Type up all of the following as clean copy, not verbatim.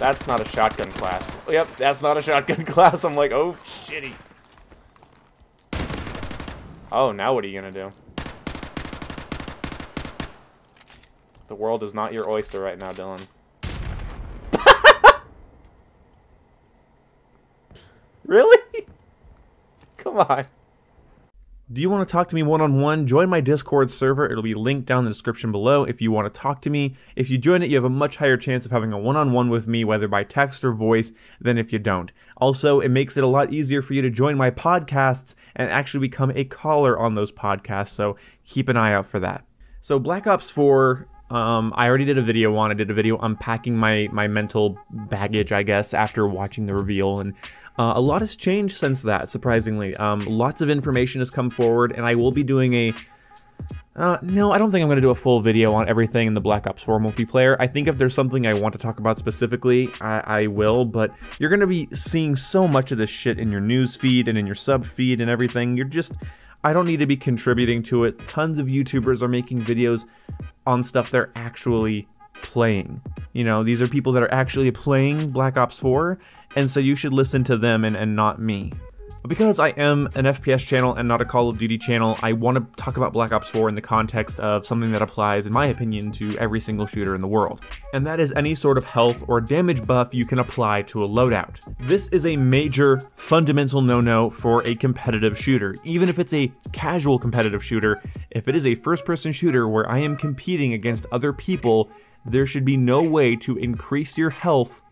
That's not a shotgun class. Yep, that's not a shotgun class. I'm like, oh, shitty. Oh, now what are you gonna do? The world is not your oyster right now, Dylan. Really? Come on. Do you want to talk to me one-on-one? Join my Discord server. It'll be linked down in the description below if you want to talk to me. If you join it, you have a much higher chance of having a one-on-one with me, whether by text or voice, than if you don't. Also, it makes it a lot easier for you to join my podcasts and actually become a caller on those podcasts, so keep an eye out for that. So Black Ops 4, I already did a video on. I did a video unpacking my mental baggage, I guess, after watching the reveal, and a lot has changed since that, surprisingly. Lots of information has come forward, and I will be doing a... no, I don't think I'm going to do a full video on everything in the Black Ops 4 multiplayer. I think if there's something I want to talk about specifically, I will, but you're going to be seeing so much of this shit in your news feed and in your sub feed and everything. You're just... I don't need to be contributing to it. Tons of YouTubers are making videos on stuff they're actually playing. You know, these are people that are actually playing Black Ops 4, and so you should listen to them and not me. But because I am an FPS channel and not a Call of Duty channel, I want to talk about Black Ops 4 in the context of something that applies, in my opinion, to every single shooter in the world. And that is any sort of health or damage buff you can apply to a loadout. This is a major, fundamental no-no for a competitive shooter. Even if it's a casual competitive shooter, if it is a first-person shooter where I am competing against other people, there should be no way to increase your health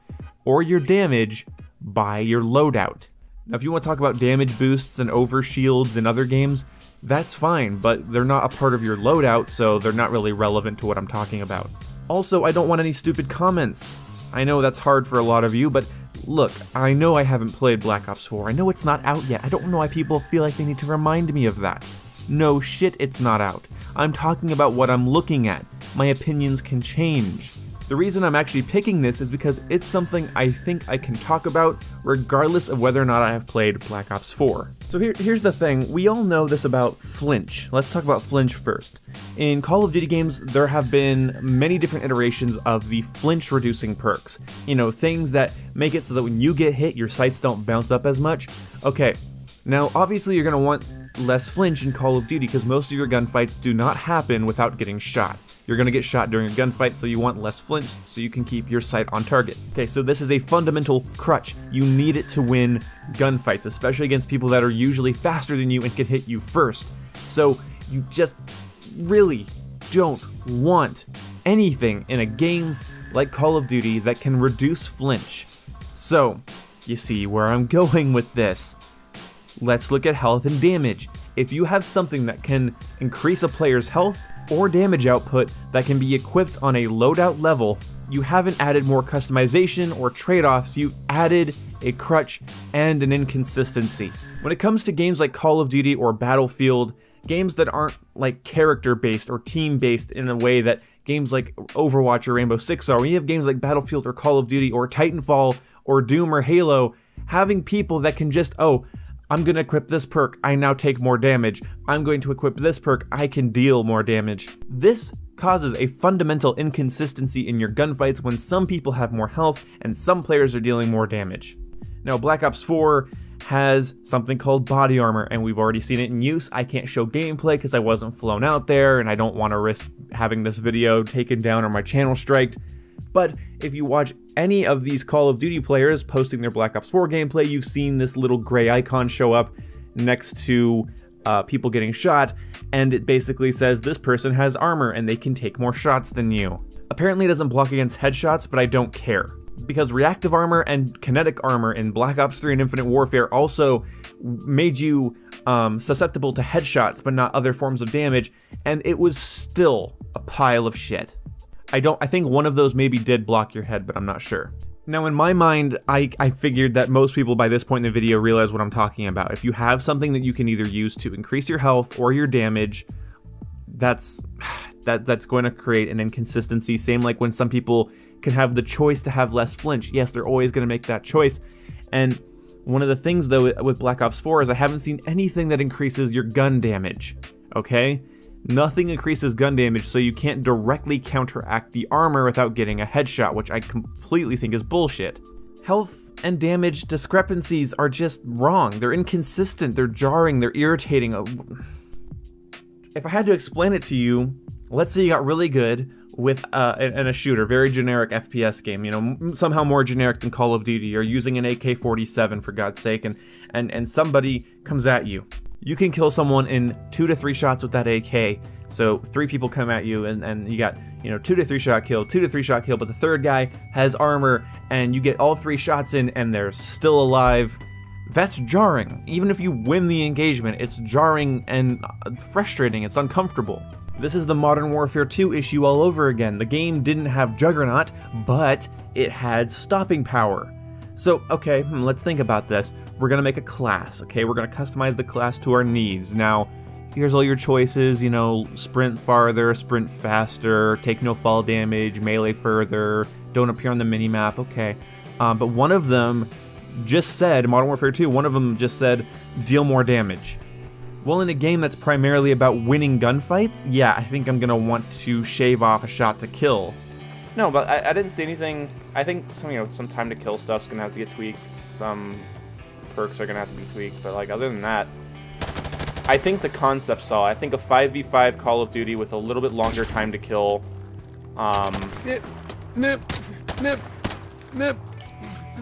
or your damage by your loadout. Now, if you want to talk about damage boosts and overshields in other games, that's fine, but they're not a part of your loadout, so they're not really relevant to what I'm talking about. Also, I don't want any stupid comments. I know that's hard for a lot of you, but look, I know I haven't played Black Ops 4. I know it's not out yet. I don't know why people feel like they need to remind me of that. No shit, it's not out. I'm talking about what I'm looking at. My opinions can change. The reason I'm actually picking this is because it's something I think I can talk about regardless of whether or not I have played Black Ops 4. So here's the thing, we all know this about Flinch. Let's talk about Flinch first. In Call of Duty games, there have been many different iterations of the flinch reducing perks. You know, things that make it so that when you get hit, your sights don't bounce up as much. Okay, now obviously you're going to want less flinch in Call of Duty because most of your gunfights do not happen without getting shot. You're going to get shot during a gunfight, so you want less flinch so you can keep your sight on target. Okay, so this is a fundamental crutch. You need it to win gunfights, especially against people that are usually faster than you and can hit you first. So you just really don't want anything in a game like Call of Duty that can reduce flinch. So, you see where I'm going with this. Let's look at health and damage. If you have something that can increase a player's health or damage output that can be equipped on a loadout level, you haven't added more customization or trade-offs, you've added a crutch and an inconsistency. When it comes to games like Call of Duty or Battlefield, games that aren't like character-based or team-based in a way that games like Overwatch or Rainbow Six are, when you have games like Battlefield or Call of Duty or Titanfall or Doom or Halo, having people that can just, oh, I'm going to equip this perk, I now take more damage. I'm going to equip this perk, I can deal more damage. This causes a fundamental inconsistency in your gunfights when some people have more health and some players are dealing more damage. Now, Black Ops 4 has something called body armor, and we've already seen it in use. I can't show gameplay because I wasn't flown out there, and I don't want to risk having this video taken down or my channel striked. But if you watch any of these Call of Duty players posting their Black Ops 4 gameplay, you've seen this little gray icon show up next to people getting shot, and it basically says this person has armor and they can take more shots than you. Apparently it doesn't block against headshots, but I don't care. Because reactive armor and kinetic armor in Black Ops 3 and Infinite Warfare also made you susceptible to headshots but not other forms of damage, and it was still a pile of shit. I think one of those maybe did block your head, but I'm not sure. Now in my mind, I figured that most people by this point in the video realize what I'm talking about. If you have something that you can either use to increase your health or your damage, that's going to create an inconsistency. Same like when some people can have the choice to have less flinch. Yes, they're always going to make that choice. And one of the things though with Black Ops 4 is I haven't seen anything that increases your gun damage. Okay? Nothing increases gun damage, so you can't directly counteract the armor without getting a headshot, which I completely think is bullshit. Health and damage discrepancies are just wrong. They're inconsistent, they're jarring, they're irritating. If I had to explain it to you, let's say you got really good with in a shooter, very generic FPS game, you know, somehow more generic than Call of Duty, or using an AK-47 for God's sake, and somebody comes at you. You can kill someone in 2 to 3 shots with that AK. So 3 people come at you and you got, you know, 2 to 3 shot kill, 2 to 3 shot kill, but the third guy has armor and you get all 3 shots in and they're still alive. That's jarring. Even if you win the engagement, it's jarring and frustrating, it's uncomfortable. This is the Modern Warfare 2 issue all over again. The game didn't have Juggernaut, but it had stopping power. So, okay, let's think about this. We're gonna make a class, okay? We're gonna customize the class to our needs. Now, here's all your choices, you know, sprint farther, sprint faster, take no fall damage, melee further, don't appear on the minimap, okay. But one of them just said, Modern Warfare 2, one of them just said, deal more damage. Well, in a game that's primarily about winning gunfights, yeah, I think I'm gonna want to shave off a shot to kill. No, but I didn't see anything. I think some, you know, some time to kill stuff's gonna have to get tweaked. Some perks are gonna have to be tweaked. But like other than that, I think the concept saw. I think a 5v5 Call of Duty with a little bit longer time to kill. Nip, nip, nip, nip,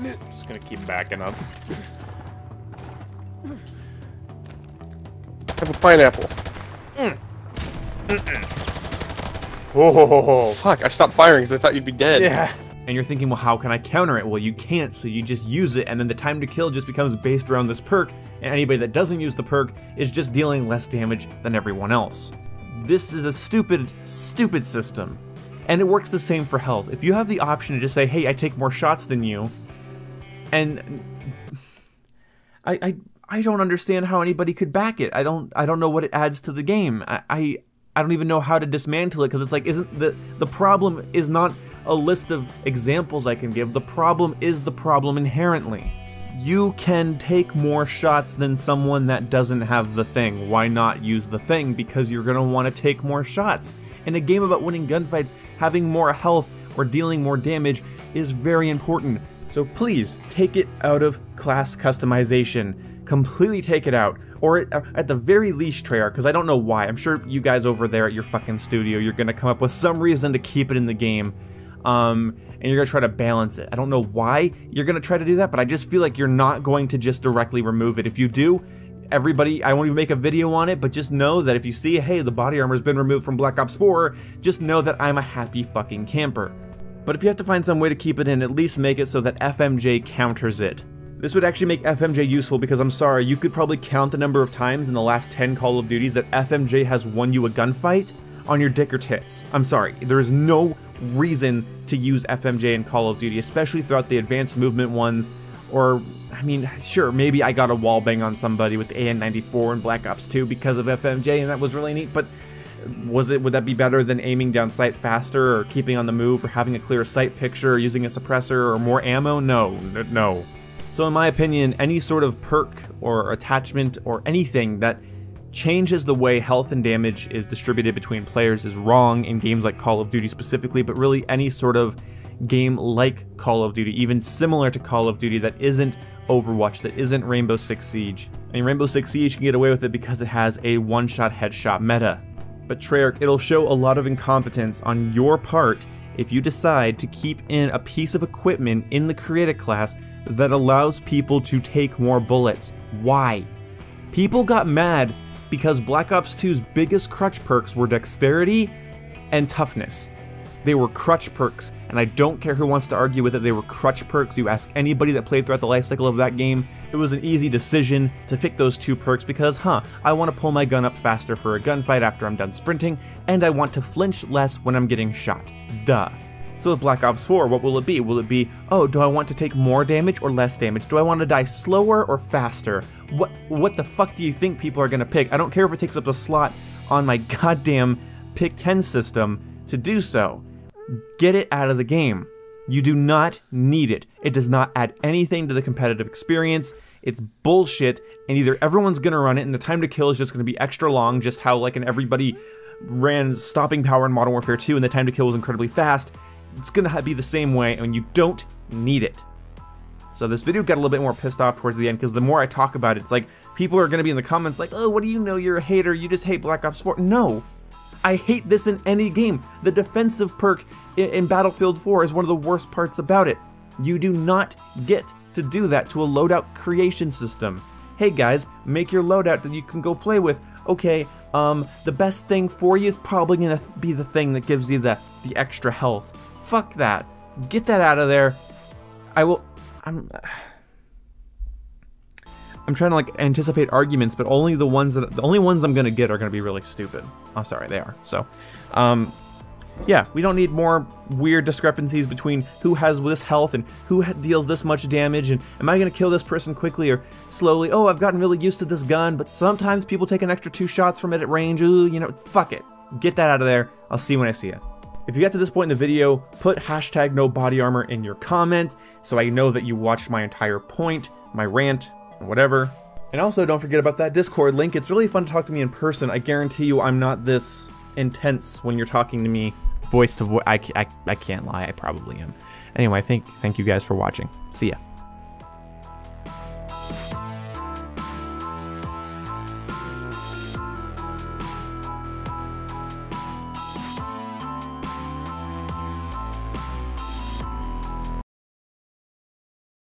nip. Just gonna keep backing up. Have a pineapple. Oh, fuck, I stopped firing because I thought you'd be dead. Yeah. And you're thinking, well, how can I counter it? Well, you can't, so you just use it, and then the time to kill just becomes based around this perk, and anybody that doesn't use the perk is just dealing less damage than everyone else. This is a stupid, stupid system. And it works the same for health. If you have the option to just say, hey, I take more shots than you, and I don't understand how anybody could back it. I don't know what it adds to the game. I don't even know how to dismantle it, because it's like, isn't the problem is not a list of examples I can give. The problem is the problem inherently. You can take more shots than someone that doesn't have the thing. Why not use the thing? Because you're gonna want to take more shots. In a game about winning gunfights, having more health or dealing more damage is very important. So please, take it out of class customization. Completely take it out. Or at the very least, Treyarch, because I don't know why. I'm sure you guys over there at your fucking studio, you're gonna come up with some reason to keep it in the game. And you're gonna try to balance it. I don't know why you're gonna try to do that, but I just feel like you're not going to just directly remove it. If you do, everybody, I won't even make a video on it, but just know that if you see, hey, the body armor's been removed from Black Ops 4, just know that I'm a happy fucking camper. But if you have to find some way to keep it in, at least make it so that FMJ counters it. This would actually make FMJ useful because I'm sorry, you could probably count the number of times in the last 10 Call of Duties that FMJ has won you a gunfight on your dick or tits. I'm sorry, there is no reason to use FMJ in Call of Duty, especially throughout the advanced movement ones, or, I mean, sure, maybe I got a wallbang on somebody with the AN-94 in Black Ops 2 because of FMJ, and that was really neat, but would that be better than aiming down sight faster, or keeping on the move, or having a clear sight picture, or using a suppressor, or more ammo? No. So in my opinion, any sort of perk, or attachment, or anything that changes the way health and damage is distributed between players is wrong in games like Call of Duty specifically, but really any sort of game like Call of Duty, even similar to Call of Duty that isn't Overwatch, that isn't Rainbow Six Siege. I mean, Rainbow Six Siege can get away with it because it has a one-shot headshot meta. But Treyarch, it'll show a lot of incompetence on your part if you decide to keep in a piece of equipment in the Creative class that allows people to take more bullets. Why? People got mad because Black Ops 2's biggest crutch perks were dexterity and toughness. They were crutch perks, and I don't care who wants to argue with it, they were crutch perks. You ask anybody that played throughout the lifecycle of that game, it was an easy decision to pick those 2 perks because, I want to pull my gun up faster for a gunfight after I'm done sprinting, and I want to flinch less when I'm getting shot. Duh. So with Black Ops 4, what will it be? Will it be, oh, do I want to take more damage or less damage? Do I want to die slower or faster? What the fuck do you think people are going to pick? I don't care if it takes up the slot on my goddamn pick 10 system to do so. Get it out of the game. You do not need it. It does not add anything to the competitive experience. It's bullshit, and either everyone's going to run it and the time to kill is just going to be extra long, just how like in everybody ran stopping power in Modern Warfare 2 and the time to kill was incredibly fast, it's gonna be the same way, and you don't need it. So this video got a little bit more pissed off towards the end, because the more I talk about it, it's like, people are gonna be in the comments like, oh, what do you know, you're a hater, you just hate Black Ops 4. No, I hate this in any game. The defensive perk in Battlefield 4 is one of the worst parts about it. You do not get to do that to a loadout creation system. Hey guys, make your loadout that you can go play with. Okay, the best thing for you is probably gonna be the thing that gives you the extra health. Fuck that. Get that out of there. I'm trying to like anticipate arguments, but only the ones I'm gonna get are gonna be really stupid. I'm sorry, they are. So, yeah, we don't need more weird discrepancies between who has this health and who deals this much damage, and am I gonna kill this person quickly or slowly? Oh, I've gotten really used to this gun, but sometimes people take an extra 2 shots from it at range. Ooh, you know, fuck it. Get that out of there. I'll see you when I see it. If you got to this point in the video, put hashtag no body armor in your comment so I know that you watched my entire point, my rant, whatever. And also don't forget about that Discord link. It's really fun to talk to me in person. I guarantee you I'm not this intense when you're talking to me voice to voice. I can't lie, I probably am. Anyway, thank you guys for watching. See ya.